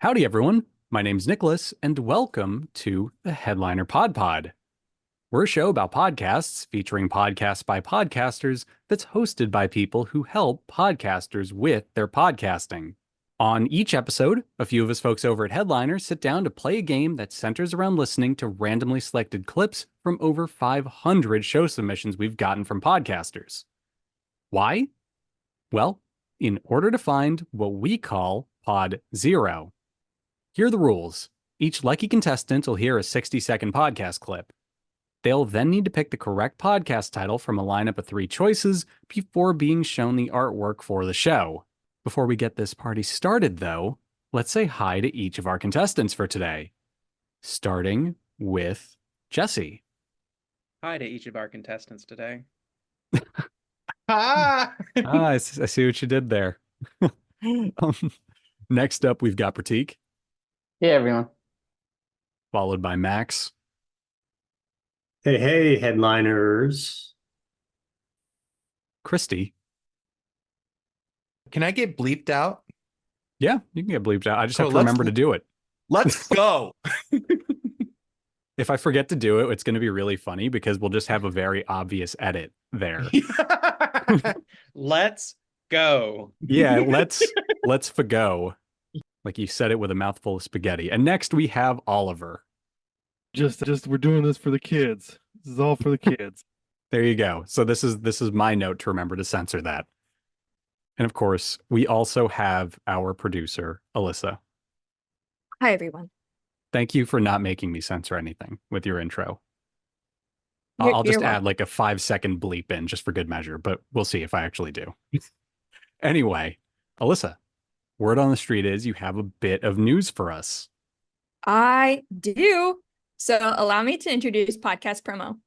Howdy, everyone. My name's Nicholas, and welcome to the Headliner PodPod. We're a show about podcasts featuring podcasts by podcasters that's hosted by people who help podcasters with their podcasting. On each episode, a few of us folks over at Headliner sit down to play a game that centers around listening to randomly selected clips from over 500 show submissions we've gotten from podcasters. Why? Well, in order to find what we call Pod Zero. Here are the rules. Each lucky contestant will hear a 60-second podcast clip. They'll then need to pick the correct podcast title from a lineup of 3 choices before being shown the artwork for the show. Before we get this party started, though, let's say hi to each of our contestants for today. Starting with Jesse. Hi to each of our contestants today. I see what you did there. Next up, we've got Pratik. Hey, everyone. Followed by Max. Hey, headliners. Christy. Can I get bleeped out? Yeah, you can get bleeped out. I just have to let's- remember to do it. Let's go. If I forget to do it, it's going to be really funny because we'll just have a very obvious edit there. Let's go. Yeah, let's forgo. Like you said it with a mouthful of spaghetti. And next we have Oliver. Just we're doing this for the kids. This is all for the kids. There you go. So this is my note to remember to censor that. And of course, we also have our producer, Alyssa. Hi, everyone. Thank you for not making me censor anything with your intro. You're- I'll just you're add like a 5-second bleep in just for good measure, but we'll see if I actually do. Anyway, Alyssa, word on the street is you have a bit of news for us. I do. So allow me to introduce Podcast Promo.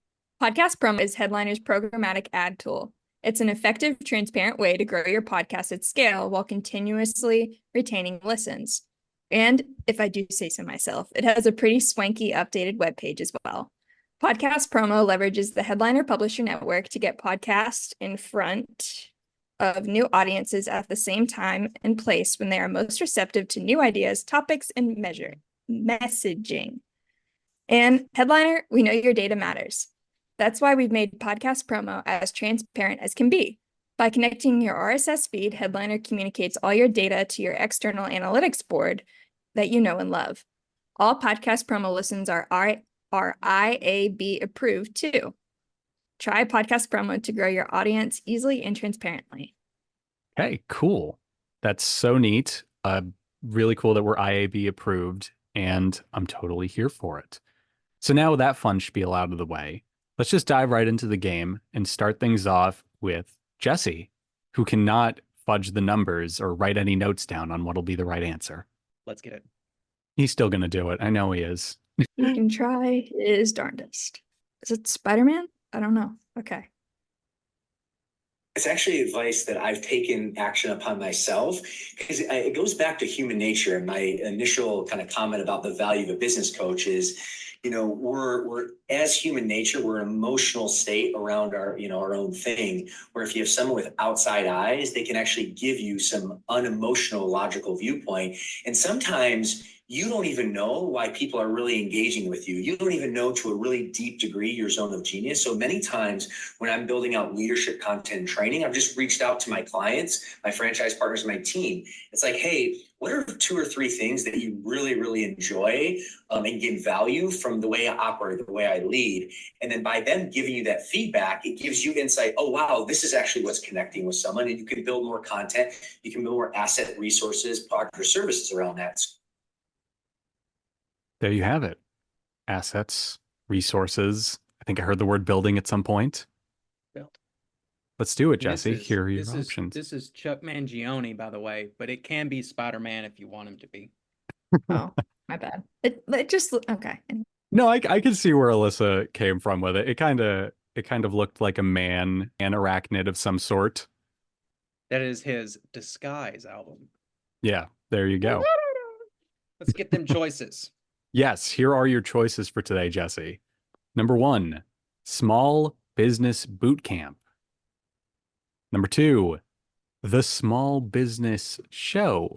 Podcast Promo is Headliner's programmatic ad tool. It's an effective, transparent way to grow your podcast at scale while continuously retaining listens. And if I do say so myself, it has a pretty swanky updated webpage as well. Podcast Promo leverages the Headliner Publisher Network to get podcasts in front of new audiences at the same time and place when they are most receptive to new ideas, topics, and messaging. And Headliner, we know your data matters. That's why we've made Podcast Promo as transparent as can be. By connecting your RSS feed, Headliner communicates all your data to your external analytics board that you know and love. All Podcast Promo listens are IAB approved too. Try Podcast Promo to grow your audience easily and transparently. Okay, cool. That's so neat. Really cool that we're IAB approved, and I'm totally here for it. So now with that fun spiel out of the way, let's just dive right into the game and start things off with Jesse, who cannot fudge the numbers or write any notes down on what'll be the right answer. Let's get it. He's still going to do it. I know he is. He can try his darndest. Is it Spider-Man? I don't know. Okay. It's actually advice that I've taken action upon myself because it goes back to human nature. And my initial kind of comment about the value of a business coach is, we're as human nature, we're an emotional state around our own thing, where if you have someone with outside eyes, they can actually give you some unemotional, logical viewpoint. And sometimes you don't even know why people are really engaging with you. You don't even know to a really deep degree your zone of genius. So many times when I'm building out leadership content and training, I've just reached out to my clients, my franchise partners, and my team. It's like, hey, what are 2 or 3 things that you really, really enjoy and get value from the way I operate, the way I lead? And then by them giving you that feedback, it gives you insight. Oh, wow, this is actually what's connecting with someone. And you can build more content. You can build more asset resources, product or services around that. There you have it. Assets, resources. I think I heard the word building at some point. Build. Let's do it, And this Jesse. is- Here are your this options. This is Chuck Mangioni, by the way, but it can be Spider-Man if you want him to be. Oh, my bad. It just okay. No, I can see where Alyssa came from with it. It kind of looked like a man, an arachnid of some sort. That is his Disguise album. Yeah, there you go. Let's get them choices. Yes, here are your choices for today, Jesse. Number 1, Small Business Bootcamp. Number 2, The Small Business Show.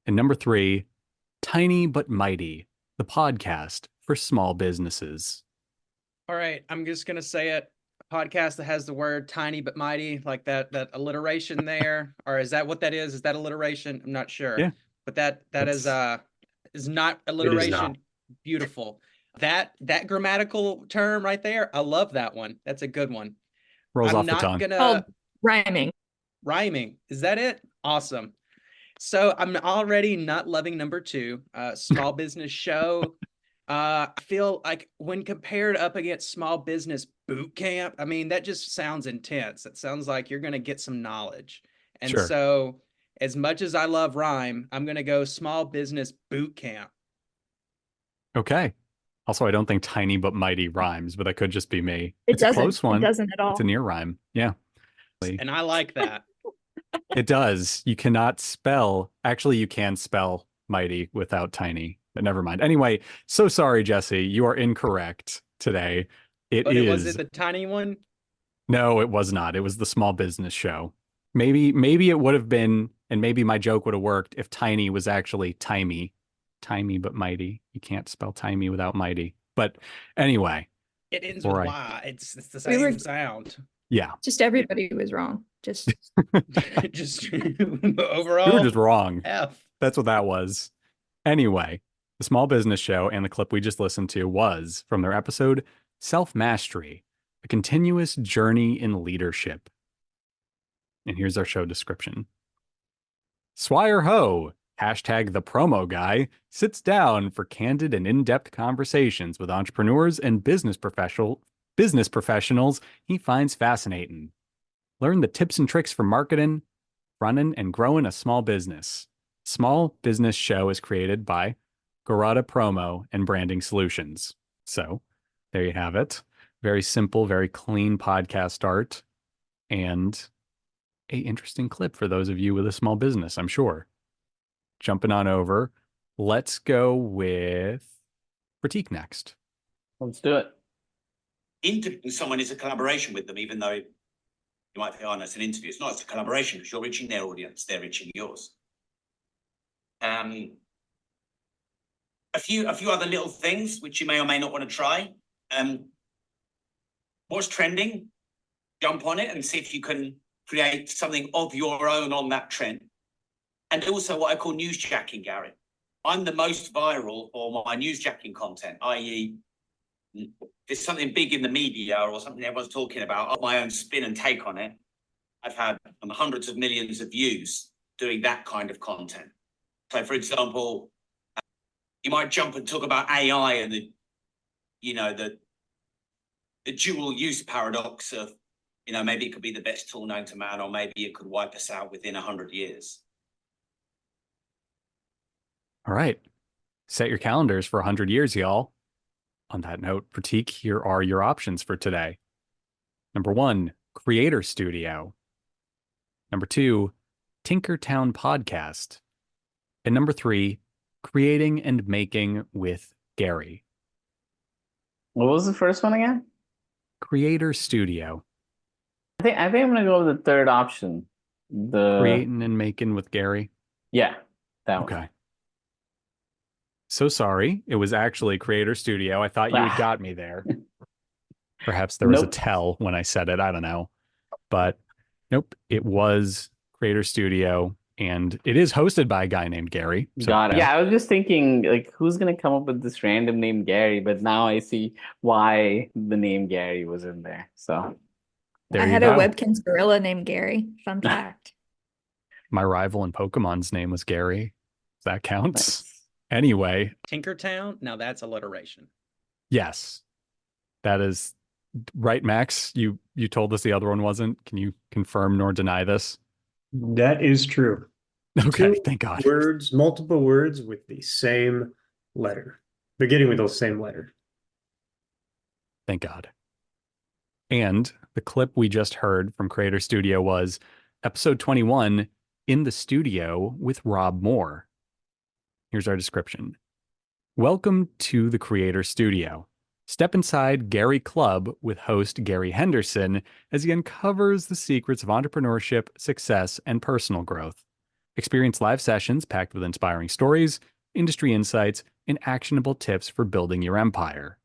And number 3, Tiny But Mighty, the podcast for small businesses. All right, I'm just gonna say it. A podcast that has the word tiny but mighty, like that alliteration there. Or is that what that is? Is that alliteration? I'm not sure. Yeah. But that is not alliteration. Beautiful. That grammatical term right there, I love that one. That's a good one. Rolls I'm off the not tongue. gonna Rhyming. rhyming. Is that it? Awesome. So I'm already not loving number 2, small business show. I feel like when compared up against small business boot camp, I mean, that just sounds intense. It sounds like you're going to get some knowledge. And Sure. so as much as I love rhyme, I'm going to go small business boot camp. Okay. Also, I don't think Tiny But Mighty rhymes, but that could just be me. It It's a doesn't. close one. It doesn't at all. It's a near rhyme. Yeah. And I like that. It does. You cannot spell. Actually, you can spell mighty without tiny, but never mind. Anyway, so sorry, Jesse. You are incorrect today. But was it the tiny one? No, it was not. It was the small business show. Maybe it would have been, and maybe my joke would have worked if tiny was actually timey. Timey but mighty. You can't spell timey without mighty. But anyway. It ends with Right. Y. It's the same sound. Yeah. Just everybody was wrong. Just Just overall. You were just wrong. F. That's what that was. Anyway, the small business show and the clip we just listened to was from their episode Self-Mastery, a continuous journey in leadership. And here's our show description. Swire Ho, hashtag the promo guy, sits down for candid and in-depth conversations with entrepreneurs and business professionals he finds fascinating. Learn the tips and tricks for marketing, running, and growing a small business. Small Business Show is created by Garada Promo and Branding Solutions. So there you have it. Very simple, very clean podcast art, and a interesting clip for those of you with a small business, I'm sure. Jumping on over, let's go with Pratik next. Let's do it. Interviewing someone is a collaboration with them, even though you might think, oh, no, it's an interview. It's not, it's a collaboration because you're reaching their audience, they're reaching yours. A few other little things which you may or may not want to try. What's trending? Jump on it and see if you can create something of your own on that trend. And also what I call newsjacking, Gary. I'm the most viral for my newsjacking content, i.e., there's something big in the media or something everyone's talking about, I've my own spin and take on it. I've had hundreds of millions of views doing that kind of content. So, for example, you might jump and talk about AI and the dual use paradox of, maybe it could be the best tool known to man, or maybe it could wipe us out within 100 years. All right. Set your calendars for 100 years, y'all. On that note, Pratik, here are your options for today. Number 1, Creator Studio. Number 2, Tinkertown Podcast. And number 3, Creating and Making with Gary. What was the first one again? Creator Studio. I think I'm gonna go with the third option. The Creating and Making with Gary. Yeah, that one. Okay. So sorry. It was actually Creator Studio. I thought you had got me there. Perhaps there was a tell when I said it. I don't know. But nope, it was Creator Studio. And it is hosted by a guy named Gary. So, Got it. Yeah, I was just thinking, like, who's gonna come up with this random name Gary? But now I see why the name Gary was in there. So there I you had go. a Webkins gorilla named Gary. Fun fact. My rival in Pokemon's name was Gary. That counts. Nice. Anyway, Tinkertown. Now that's alliteration. yes, that is right, Max. You told us the other one wasn't. Can you confirm nor deny this? That is true. Okay, Two thank God. Words, multiple words with the same letter, beginning with the same letter. Thank God. And the clip we just heard from Creator Studio was episode 21, In the Studio with Rob Moore. Here's our description. Welcome to the Creator Studio. Step inside Gary Club with host Gary Henderson as he uncovers the secrets of entrepreneurship, success, and personal growth. Experience live sessions packed with inspiring stories, industry insights, and actionable tips for building your empire.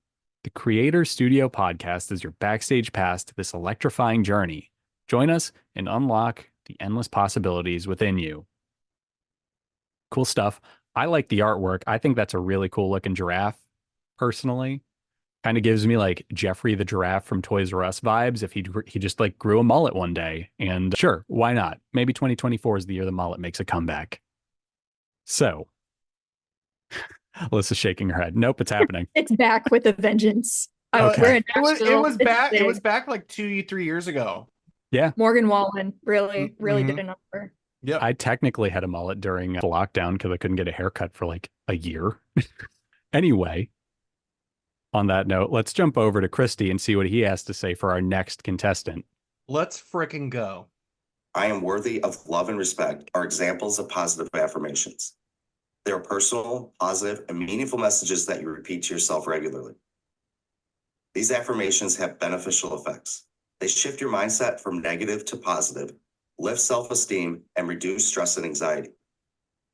The Creator Studio podcast is your backstage pass to this electrifying journey. Join us and unlock the endless possibilities within you. Cool stuff. I like the artwork. I think that's a really cool looking giraffe, personally. Kind of gives me like Jeffrey the giraffe from Toys R Us vibes if he just like grew a mullet one day. And sure, why not? Maybe 2024 is the year the mullet makes a comeback. So, Alyssa's shaking her head. Nope, it's happening. It's back with a vengeance. Okay. We're in It was Nashville. back. It's It was big. back like 3 years ago. Morgan Wallen really Mhm. did a number. Yep. I technically had a mullet during the lockdown because I couldn't get a haircut for like a year. Anyway, on that note, let's jump over to Christy and see what he has to say for our next contestant. Let's frickin' go. I am worthy of love and respect are examples of positive affirmations. They are personal, positive, and meaningful messages that you repeat to yourself regularly. These affirmations have beneficial effects. They shift your mindset from negative to positive, lift self-esteem, and reduce stress and anxiety.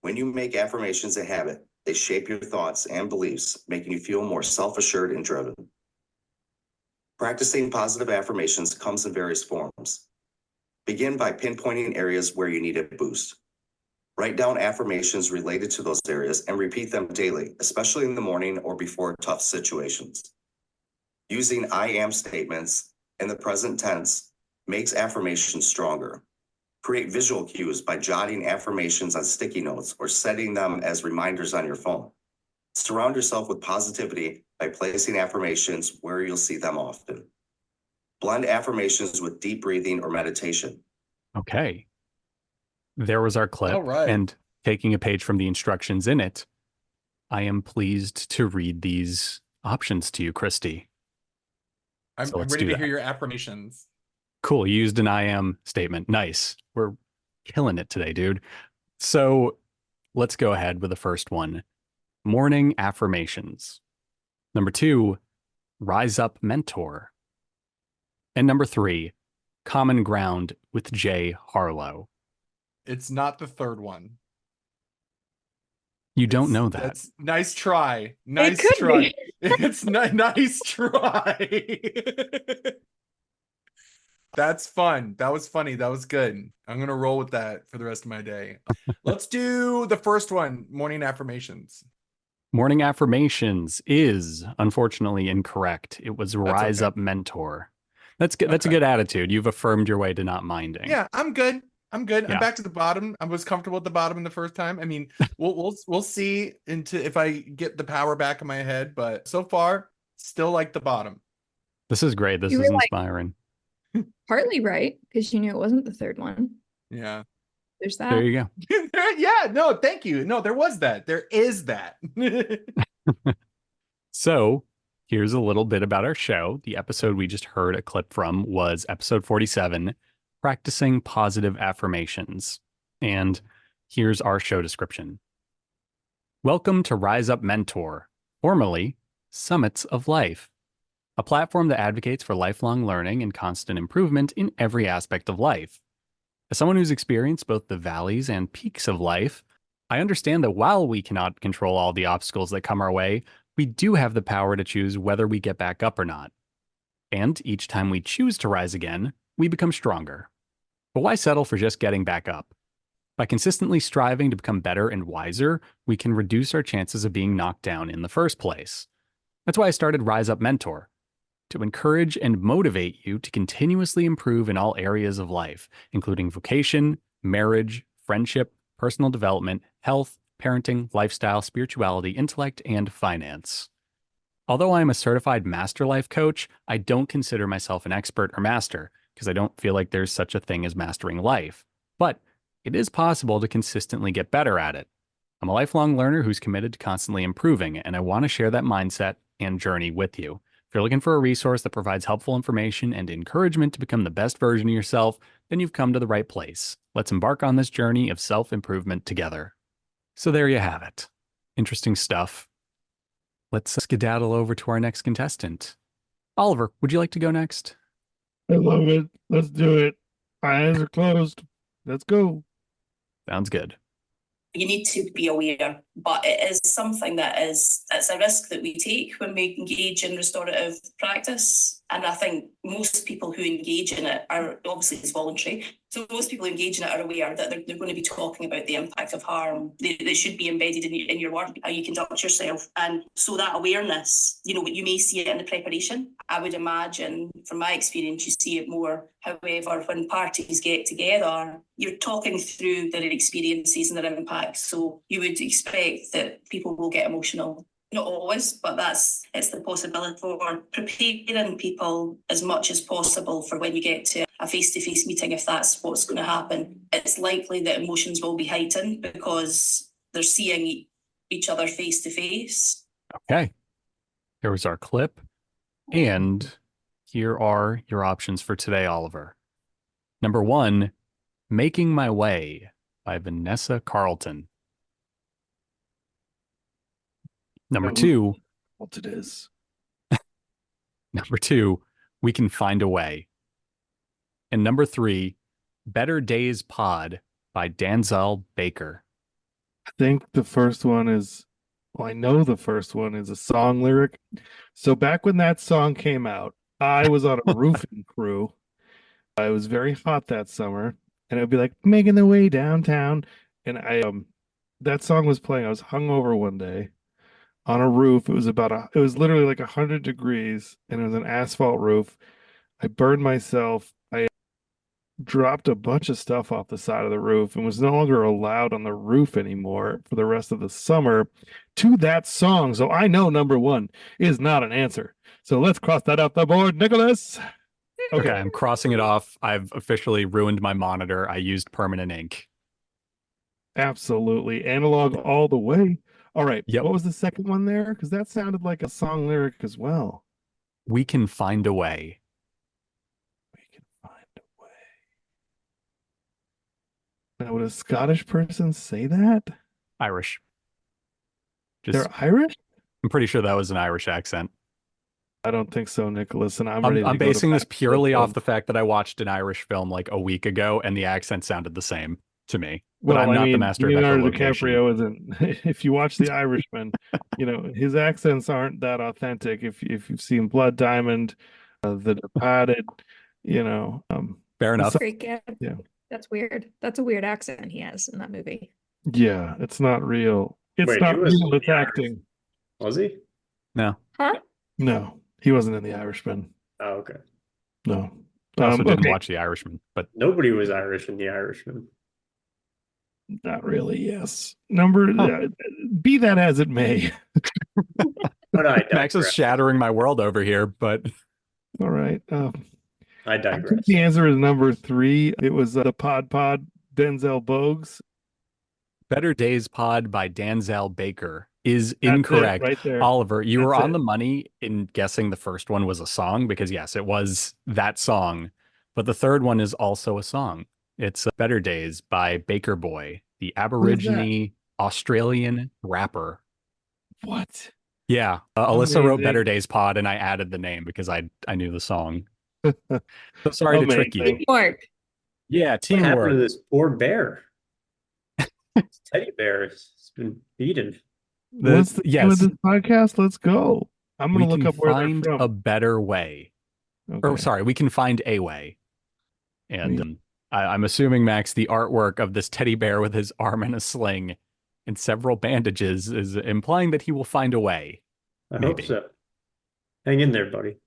When you make affirmations a habit, they shape your thoughts and beliefs, making you feel more self-assured and driven. Practicing positive affirmations comes in various forms. Begin by pinpointing areas where you need a boost. Write down affirmations related to those areas and repeat them daily, especially in the morning or before tough situations. Using I am statements in the present tense makes affirmations stronger. Create visual cues by jotting affirmations on sticky notes or setting them as reminders on your phone. Surround yourself with positivity by placing affirmations where you'll see them often. Blend affirmations with deep breathing or meditation. Okay. There was our clip. All right. And taking a page from the instructions in it, I am pleased to read these options to you, Christy. I'm So let's ready do to that. hear your affirmations. Cool. You used an I am statement. Nice. We're killing it today, dude. So let's go ahead with the first one. Morning affirmations. Number 2, rise up mentor. And number 3, common ground with Jay Harlow. It's not the third one. You don't know that. That's nice try. Nice could try. be. It's nice try. That's fun. That was funny. That was good. I'm gonna roll with that for the rest of my day. Let's do the first one, morning affirmations. Morning affirmations is unfortunately incorrect. It was rise okay. up mentor. That's good. That's a Okay. good attitude. You've affirmed your way to not minding. Yeah, I'm good. I'm good. Yeah. I'm back to the bottom. I was comfortable at the bottom the first time. I mean, we'll see into if I get the power back in my head, but so far, still like the bottom. This is great. This You is were like- inspiring. Partly right, because you knew it wasn't the third one. Yeah. There's There that. you go. Yeah, no, thank you. No, there was that. There is that. So here's a little bit about our show. The episode we just heard a clip from was episode 47, Practicing Positive Affirmations. And here's our show description. Welcome to Rise Up Mentor, formerly Summits of Life, a platform that advocates for lifelong learning and constant improvement in every aspect of life. As someone who's experienced both the valleys and peaks of life, I understand that while we cannot control all the obstacles that come our way, we do have the power to choose whether we get back up or not. And each time we choose to rise again, we become stronger. But why settle for just getting back up? By consistently striving to become better and wiser, we can reduce our chances of being knocked down in the first place. That's why I started Rise Up Mentor, to encourage and motivate you to continuously improve in all areas of life, including vocation, marriage, friendship, personal development, health, parenting, lifestyle, spirituality, intellect, and finance. Although I am a certified master life coach, I don't consider myself an expert or master because I don't feel like there's such a thing as mastering life. But it is possible to consistently get better at it. I'm a lifelong learner who's committed to constantly improving, and I want to share that mindset and journey with you. If you're looking for a resource that provides helpful information and encouragement to become the best version of yourself, then you've come to the right place. Let's embark on this journey of self-improvement together. So there you have it. Interesting stuff. Let's skedaddle over to our next contestant. Oliver, would you like to go next? I love it. Let's do it. My eyes are closed. Let's go. Sounds good. You need to be aware, but it is something it's a risk that we take when we engage in restorative practice. And I think most people who engage in it are, obviously it's voluntary, so most people who engage in it are aware that they're going to be talking about the impact of harm. They should be embedded in your work, how you conduct yourself. And so that awareness, you may see it in the preparation. I would imagine, from my experience, you see it more. However, when parties get together, you're talking through their experiences and their impacts. So you would expect that people will get emotional. Not always, but it's the possibility for preparing people as much as possible for when you get to a face-to-face meeting, if that's what's going to happen. It's likely that emotions will be heightened because they're seeing each other face-to-face. Okay. Here was our clip. And here are your options for today, Oliver. Number 1, Making My Way by Vanessa Carlton. Number 2, What it is. Number 2, We Can Find a Way. And number 3, Better Days Pod by Denzel Baker. I think the first one is, well, I know the first one is a song lyric. So back when that song came out, I was on a roofing crew. It was very hot that summer, and it would be like making the way downtown. And that song was playing. I was hungover one day on a roof. It was literally like 100 degrees, and it was an asphalt roof. I burned myself. I dropped a bunch of stuff off the side of the roof and was no longer allowed on the roof anymore for the rest of the summer to that song. So I know number 1 is not an answer. So let's cross that off the board, Nicholas. Okay, I'm crossing it off. I've officially ruined my monitor. I used permanent ink. Absolutely. Analog all the way. All right. Yep. What was the second one there? Because that sounded like a song lyric as well. We Can Find a Way. We can find a way. Now, would a Scottish person say that? Irish. They're Irish? I'm pretty sure that was an Irish accent. I don't think so, Nicholas. And I'm basing this purely off the fact that I watched an Irish film like a week ago, and the accent sounded the same to me. But well, I'm not the master of Leonardo echolocation. DiCaprio isn't. If you watch The Irishman, his accents aren't that authentic. If you've seen Blood Diamond, The Departed, fair enough. Yeah, That's weird. That's a weird accent he has in that movie. Yeah, it's not real. It's Wait, not he was real. It's acting. Was he? No. Huh? No, he wasn't in The Irishman. Oh, okay. No. I also didn't okay. watch The Irishman, but Nobody was Irish in The Irishman. Not really, yes. Be that as it may. But I Max is digress. shattering my world over here, but All right. I I digress. think the answer is number 3. It was the PodPod, Denzel Bogues. Better Days Pod by Denzel Baker is That's incorrect. it, right there. Oliver, you were That's on it. the money in guessing the first one was a song because, yes, it was that song. But the third one is also a song. It's Better Days by Baker Boy, the Aborigine Australian rapper. What? Yeah. Alyssa wrote Amazing. Better Days Pod, and I added the name because I knew the song. So sorry to trick you. Amazing. Teamwork. Yeah, What happened to teamwork. this poor bear? This teddy bear has been beaten. What's the name of this podcast? Let's go. I'm going to look up where they're find from. a better way. Okay. Or sorry, we can find a way. And I'm assuming, Max, the artwork of this teddy bear with his arm in a sling and several bandages is implying that he will find a way. I hope so. Hang in there, buddy.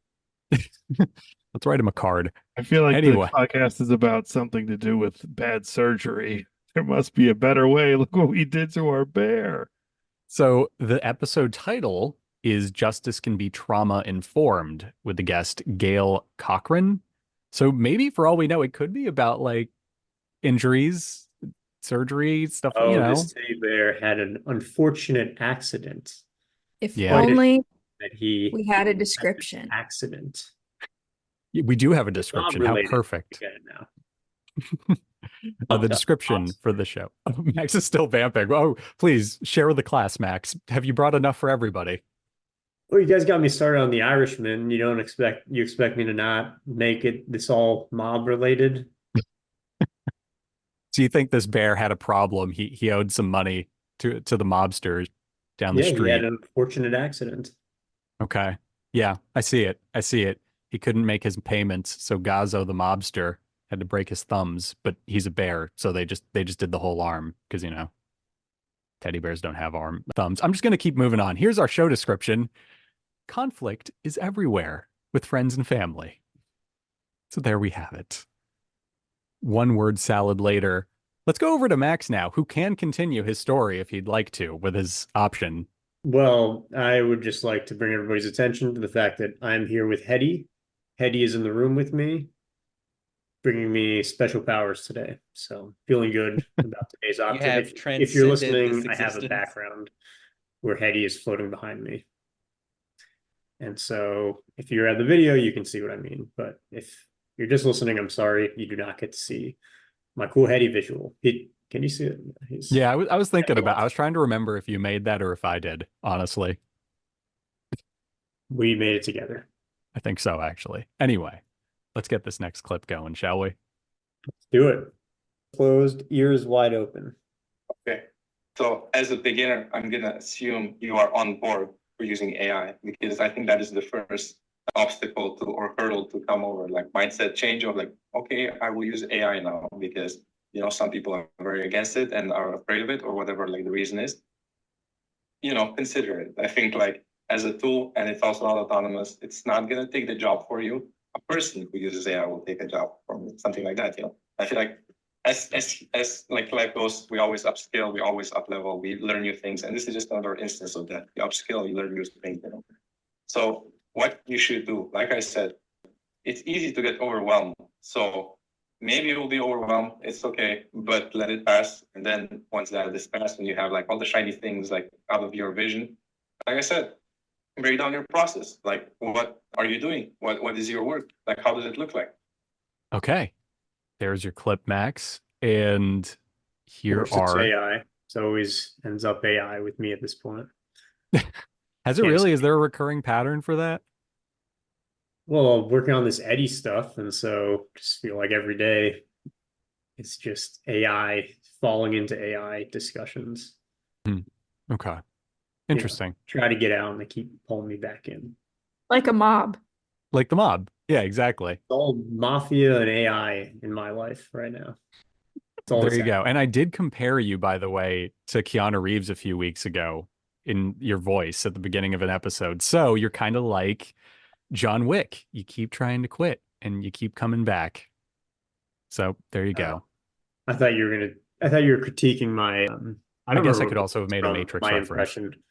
Let's write him a card. I feel like Anyway. the podcast is about something to do with bad surgery. There must be a better way. Look what we did to our bear. So the episode title is Justice Can Be Trauma Informed with the guest Gail Cochran. So maybe for all we know, it could be about like injuries, surgery, stuff. Oh, this teddy bear had an unfortunate accident. If Yeah. only That he we had a description. accident. We do have a description. How Related. perfect. Get it now. The description for the show. Max is still vamping. Oh, please share with the class, Max. Have you brought enough for everybody? Well, you guys got me started on The Irishman. You expect me to not make it this all mob related? So you think this bear had a problem? He owed some money to the mobster down the Yeah, he had street. an unfortunate accident. Okay. Yeah, I see it. I see it. He couldn't make his payments, so Gazzo the mobster had to break his thumbs, but he's a bear, so they just did the whole arm because teddy bears don't have arm thumbs. I'm just going to keep moving on. Here's our show description. Conflict is everywhere with friends and family. So there we have it. One word salad later. Let's go over to Max now, who can continue his story if he'd like to with his option. Well, I would just like to bring everybody's attention to the fact that I'm here with Heady. Heady is in the room with me, bringing me special powers today. So feeling good about today's option. have If you're transcended listening, this I have a existence. background where Heady is floating behind me. And so if you're at the video, you can see what I mean. But if you're just listening, I'm sorry, you do not get to see my cool Heady visual. Can you see it? Yeah, I was thinking I was trying to remember if you made that or if I did, honestly. We made it together. I think so, actually. Anyway, let's get this next clip going, shall we? Let's do it. Closed, ears wide open. Okay. So as a beginner, I'm going to assume you are on board for using AI because I think that is the first obstacle to or hurdle to come over, like mindset change of like, okay, I will use AI now because, you know, some people are very against it and are afraid of it or whatever, like the reason is, you know, consider it. I think like as a tool and it's also not autonomous, it's not going to take the job for you. A person who uses AI will take a job from something like that, you know. I feel like as like life goes, we always upscale, we always up level, we learn new things, and this is just another instance of that. You upscale, you learn new things, you know. So what you should do, like I said, it's easy to get overwhelmed. So maybe you'll be overwhelmed. It's okay, but let it pass. And then once that is passed, and you have like all the shiny things like out of your vision, like I said, break down your process. Like, what are you doing? What is your work? Like, how does it look like? Okay. There's your clip, Max. And here It's are AI. It always ends up AI with me at this point. Has it Yes. really? Is there a recurring pattern for that? Well, working on this Eddie stuff, and so just feel like every day it's just AI falling into AI discussions. Okay. Interesting. Try to get out and they keep pulling me back in. Like a mob. Like the mob. Yeah, exactly. It's all mafia and AI in my life right now. It's all There you go. And I did compare you, by the way, to Keanu Reeves a few weeks ago in your voice at the beginning of an episode. So you're kind of like John Wick. You keep trying to quit and you keep coming back. So there you go. I thought you were critiquing my I guess I could also have made a Matrix my reference. impression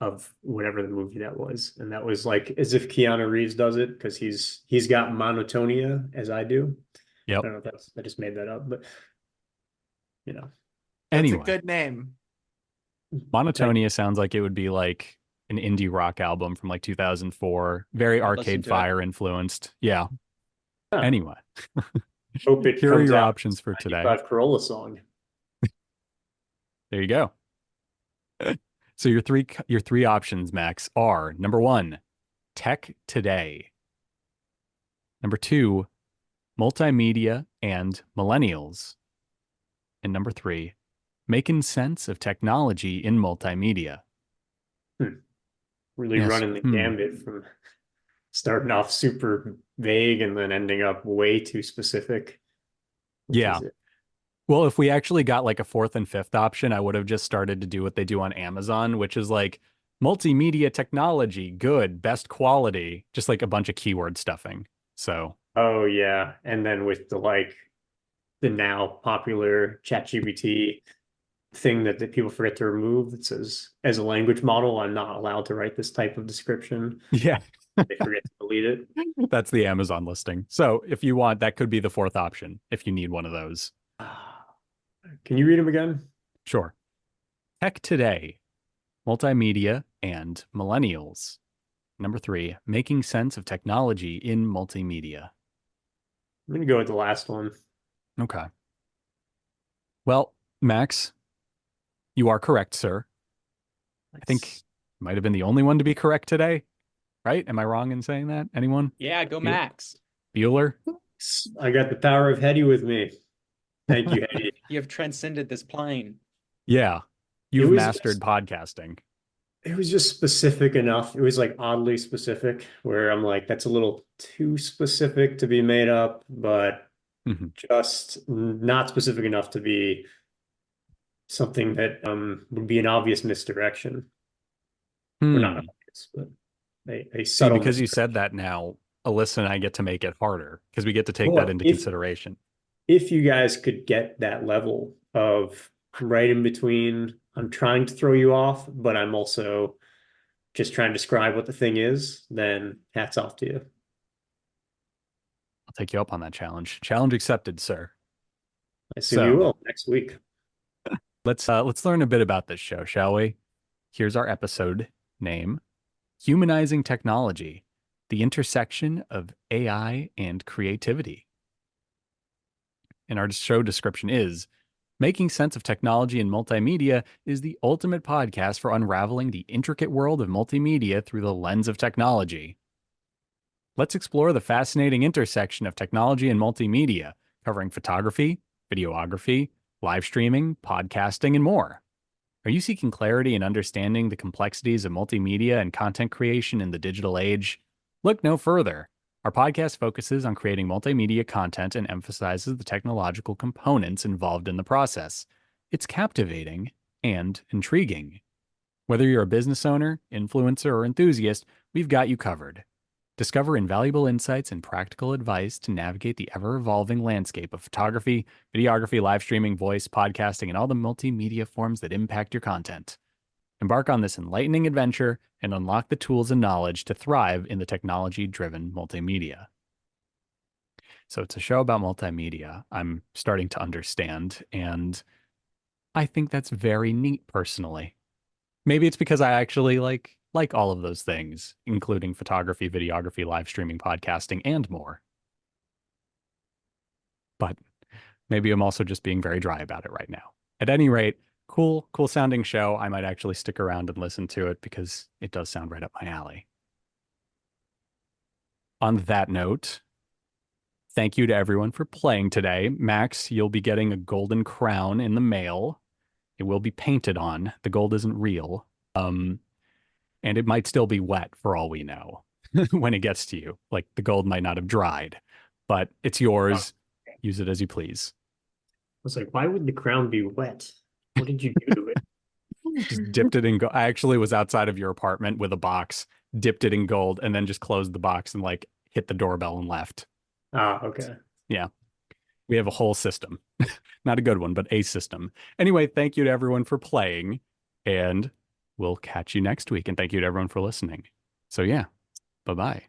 of whatever the movie that was. And that was like as if Keanu Reeves does it because he's got monotonia as I do. Yep. I don't know if I just made that up, but you know. Anyway, That's a good name. Monotonia sounds like it would be like an indie rock album from like 2004, very Arcade Fire influenced. Yeah. Huh. Anyway, Hope it here are comes your out options for today. 95 Corolla song. There you go. So your three options, Max, are number 1, Tech Today. Number 2, Multimedia and Millennials. And number 3, Making Sense of Technology in Multimedia. Really running the gambit from starting off super vague and then ending up way too specific. Yeah. Well, if we actually got like a 4th and 5th option, I would have just started to do what they do on Amazon, which is like multimedia technology, good, best quality, just like a bunch of keyword stuffing. So. Oh yeah, and then with the now popular ChatGPT thing that people forget to remove, it says as a language model, I'm not allowed to write this type of description. Yeah. They forget to delete it. That's the Amazon listing. So if you want, that could be the 4th option if you need one of those. Can you read them again? Sure. Tech Today, Multimedia and Millennials. Number 3, Making Sense of Technology in Multimedia. I'm going to go with the last one. Okay. Well, Max, you are correct, sir. I think you might have been the only one to be correct today, right? Am I wrong in saying that? Anyone? Yeah, go Max. Bueller? I got the power of Heady with me. Thank you, Heady. You have transcended this plane. Yeah. You've was mastered just- podcasting. It was just specific enough. It was like oddly specific, where I'm like, that's a little too specific to be made up, but Mhm. just not specific enough to be something that would be an obvious misdirection. Or not obvious, but a See, subtle because you misdirection. said that now, Alyssa and I get to make it harder because we get to take Well, that into if- consideration. If you guys could get that level of right in between, I'm trying to throw you off, but I'm also just trying to describe what the thing is, then hats off to you. I'll take you up on that challenge. Challenge accepted, sir. I assume you So- will next week. Let's learn a bit about this show, shall we? Here's our episode name: Humanizing Technology, the intersection of AI and creativity. And our show description is: Making sense of technology and multimedia is the ultimate podcast for unraveling the intricate world of multimedia through the lens of technology. Let's explore the fascinating intersection of technology and multimedia, covering photography, videography, live streaming, podcasting, and more. Are you seeking clarity and understanding the complexities of multimedia and content creation in the digital age? Look no further. Our podcast focuses on creating multimedia content and emphasizes the technological components involved in the process. It's captivating and intriguing. Whether you're a business owner, influencer, or enthusiast, we've got you covered. Discover invaluable insights and practical advice to navigate the ever-evolving landscape of photography, videography, live streaming, voice, podcasting, and all the multimedia forms that impact your content. Embark on this enlightening adventure and unlock the tools and knowledge to thrive in the technology-driven multimedia. So it's a show about multimedia. I'm starting to understand, and I think that's very neat personally. Maybe it's because I actually like all of those things, including photography, videography, live streaming, podcasting, and more. But maybe I'm also just being very dry about it right now. At any rate, cool sounding show. I might actually stick around and listen to it because it does sound right up my alley. On that note, thank you to everyone for playing today. Max, you'll be getting a golden crown in the mail. It will be painted on. The gold isn't real. And it might still be wet for all we know when it gets to you. Like the gold might not have dried, but it's yours. Use it as you please. I was like, why would the crown be wet? What did you do to it? Just dipped it in gold. I actually was outside of your apartment with a box, dipped it in gold, and then just closed the box and like hit the doorbell and left. Ah, okay. Yeah. We have a whole system. Not a good one, but a system. Anyway, thank you to everyone for playing, and we'll catch you next week. And thank you to everyone for listening. So yeah, bye-bye.